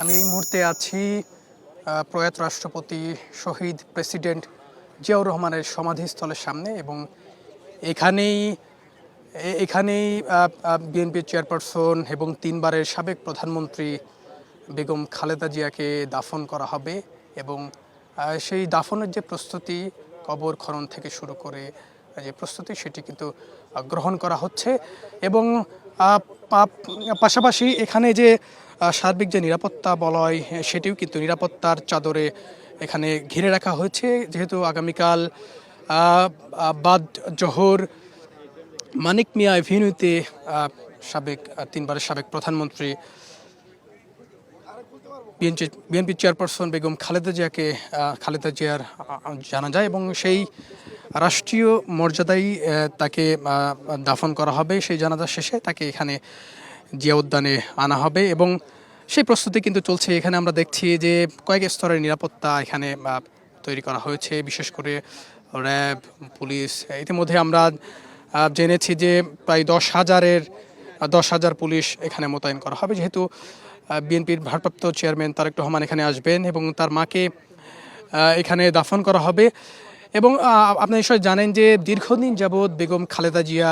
আমি এই মুহূর্তে আছি প্রয়াত রাষ্ট্রপতি শহীদ প্রেসিডেন্ট জিয়াউর রহমানের সমাধিস্থলের সামনে এবং এখানেই এখানেই বিএনপির চেয়ারপারসন এবং 3 বারের সাবেক প্রধানমন্ত্রী বেগম খালেদা জিয়াকে দাফন করা হবে এবং সেই দাফনের যে প্রস্তুতি, কবর খনন থেকে শুরু করে যে প্রস্তুতি, সেটি কিন্তু গ্রহণ করা হচ্ছে এবং পাশাপাশি এখানে যে সার্বিক যে নিরাপত্তা বলয়, সেটিও কিন্তু নিরাপত্তার চাদরে এখানে ঘিরে রাখা হয়েছে, যেহেতু আগামীকাল বাদ জোহর মানিক মিয়া এভিনিউতে সাবেক 3 বারের সাবেক প্রধানমন্ত্রী বিএনপি চেয়ারপারসন বেগম খালেদা জিয়ার জানাজা এবং সেই রাষ্ট্রীয় মর্যাদায় তাকে দাফন করা হবে। সেই জানাজা শেষে তাকে এখানে জিয়া উদ্যানে আনা হবে এবং সেই প্রস্তুতি কিন্তু চলছে। এখানে আমরা দেখছি যে কয়েক স্তরের নিরাপত্তা এখানে তৈরি করা হয়েছে, বিশেষ করে র্যাব, পুলিশ। ইতিমধ্যে আমরা জেনেছি যে প্রায় 10,000 পুলিশ এখানে মোতায়েন করা হবে, যেহেতু বিএনপির ভারপ্রাপ্ত চেয়ারম্যান তারেক রহমান এখানে আসবেন এবং তার মাকে এখানে দাফন করা হবে। এবং আপনি নিশ্চয় জানেন যে দীর্ঘদিন যাবৎ বেগম খালেদা জিয়া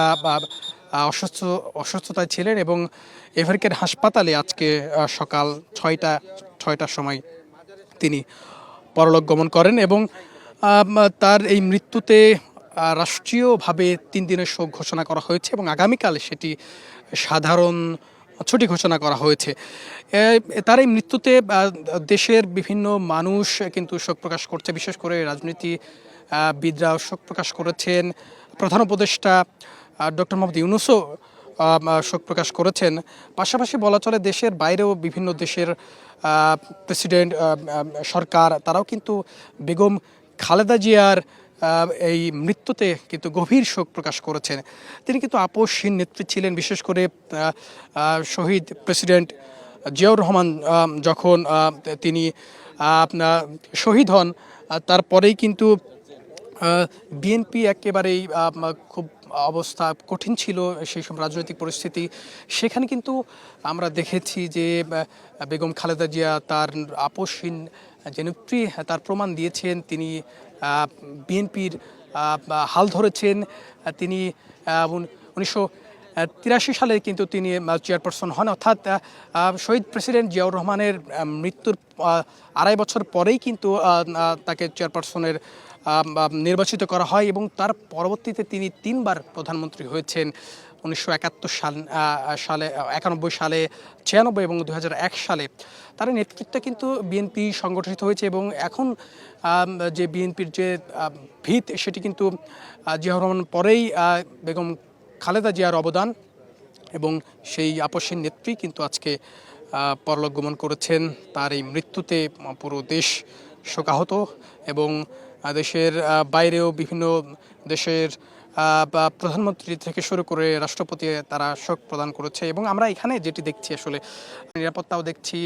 অসুস্থতায় ছিলেন এবং এভারকেয়ার হাসপাতালে আজকে সকাল 6টার সময় তিনি পরলোক গমন করেন এবং তার এই মৃত্যুতে রাষ্ট্রীয়ভাবে 3 দিনের শোক ঘোষণা করা হয়েছে এবং আগামীকাল সেটি সাধারণ ছুটি ঘোষণা করা হয়েছে। তার এই মৃত্যুতে দেশের বিভিন্ন মানুষ কিন্তু শোক প্রকাশ করছে, বিশেষ করে রাজনীতিবিদরা শোক প্রকাশ করেছেন। প্রধান উপদেষ্টা ডক্টর মোহাম্মদ ইউনূসও শোক প্রকাশ করেছেন। পাশাপাশি বলা চলে দেশের বাইরেও বিভিন্ন দেশের প্রেসিডেন্ট, সরকার, তারাও কিন্তু বেগম খালেদা জিয়ার এই মৃত্যুতে কিন্তু গভীর শোক প্রকাশ করেছেন। তিনি কিন্তু আপোষহীন নেত্রী ছিলেন, বিশেষ করে শহীদ প্রেসিডেন্ট জিয়াউর রহমান যখন তিনি শহীদ হন, তারপরেই কিন্তু বিএনপি একেবারেই খুব অবস্থা কঠিন ছিল, সেই সব রাজনৈতিক পরিস্থিতি। সেখানে কিন্তু আমরা দেখেছি যে বেগম খালেদা জিয়া তার আপোষহীন যে নেত্রী, তার প্রমাণ দিয়েছেন। তিনি বিএনপির হাল ধরেছেন। তিনি 1983 সালে কিন্তু তিনি চেয়ারপারসন হন, অর্থাৎ শহীদ প্রেসিডেন্ট জিয়াউর রহমানের মৃত্যুর 2.5 বছর পরেই কিন্তু তাকে চেয়ারপারসনের নির্বাচিত করা হয় এবং তার পরবর্তীতে তিনি 3 বার প্রধানমন্ত্রী হয়েছেন। 1971 সালে, 91 সালে, 96 এবং 2001 সালে তার নেতৃত্বে কিন্তু বিএনপি সংগঠিত হয়েছে এবং এখন যে বিএনপির যে ভিত, সেটি কিন্তু জিয়াউর রহমান পরেই বেগম খালেদা জিয়ার অবদান এবং সেই আপসীন নেত্রী কিন্তু আজকে পরলোক গমন করেছেন। তার এই মৃত্যুতে পুরো দেশ শোকাহত এবং দেশের বাইরেও বিভিন্ন দেশের প্রধানমন্ত্রী থেকে শুরু করে রাষ্ট্রপতি তারা শোক প্রদান করেছে এবং আমরা এখানে যেটি দেখছি, আসলে নিরাপত্তাও দেখছি,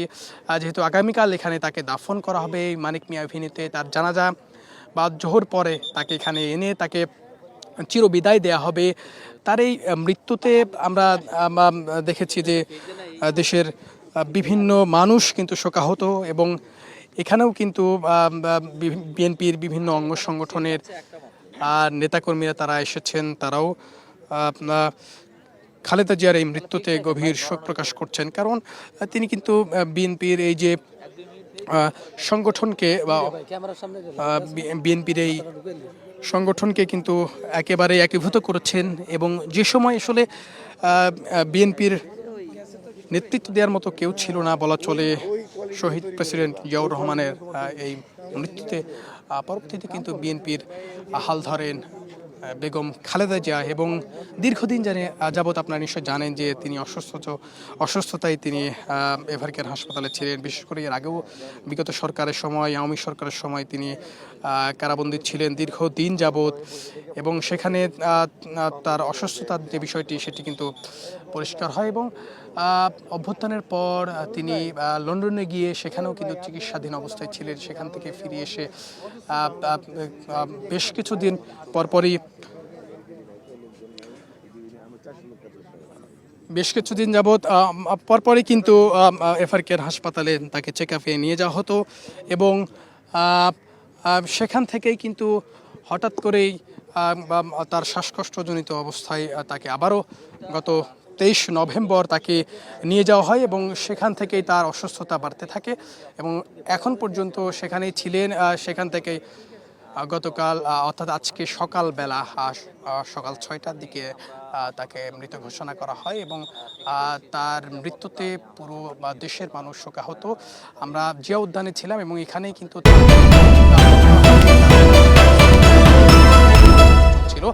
যেহেতু আগামীকাল এখানে তাকে দাফন করা হবে মানিক মিয়া এভিনিউতে। তার জানাজা বা জোহর পরে তাকে এখানে এনে তাকে চিরবিদায় দেয়া হবে। তার এই মৃত্যুতে আমরা দেখেছি যে দেশের বিভিন্ন মানুষ কিন্তু শোকাহত এবং এখানেও কিন্তু বিএনপির বিভিন্ন অঙ্গ সংগঠনের নেতাকর্মীরা তারা এসেছেন, তারাও খালেদা জিয়ার এই মৃত্যুতে গভীর শোক প্রকাশ করছেন। কারণ তিনি কিন্তু বিএনপির এই যে সংগঠনকে বা বিএনপির এই সংগঠনকে কিন্তু একেবারে একীভূত করেছেন এবং যে সময় আসলে বিএনপির নেতৃত্ব দেওয়ার মতো কেউ ছিল না বলা চলে, শহীদ প্রেসিডেন্ট জিয়াউর রহমানের এই মৃত্যুতে পরবর্তীতে কিন্তু বিএনপির হাল ধরেন বেগম খালেদা জিয়া এবং দীর্ঘদিন যাবৎ আপনারা নিশ্চয় জানেন যে তিনি অসুস্থতায় তিনি এভারকেয়ার হাসপাতালে ছিলেন। বিশেষ করে এর আগেও বিগত সরকারের সময়, আওয়ামী সরকারের সময় তিনি কারাবন্দী ছিলেন দীর্ঘদিন যাবৎ এবং সেখানে তার অসুস্থতার যে বিষয়টি, সেটি কিন্তু পরিষ্কার হয় এবং অভ্যুত্থানের পর তিনি লন্ডনে গিয়ে সেখানেও কিন্তু চিকিৎসাধীন অবস্থায় ছিলেন। সেখান থেকে ফিরে এসে বেশ কিছুদিন পরপরই বেশ কিছুদিন যাবৎ পরপরই কিন্তু এফআর কেয়ার হাসপাতালে তাকে চেক আপে নিয়ে যাওয়া হতো এবং আহ, সেখান থেকেই কিন্তু হঠাৎ করেই তার শ্বাসকষ্টজনিত অবস্থায় তাকে আবারও গত 23 নভেম্বর তাকে নিয়ে যাওয়া হয় এবং সেখান থেকেই তার অসুস্থতা বাড়তে থাকে এবং এখন পর্যন্ত সেখানেই ছিলেন। সেখান থেকে গতকাল অর্থাৎ আজকে সকালবেলা সকাল 6টার দিকে তাকে মৃত ঘোষণা করা হয় এবং তার মৃত্যুতে পুরো দেশের মানুষ শোকাহত। আমরা জিয়া উদ্যানে ছিলাম এবং এখানেই কিন্তু ছিল।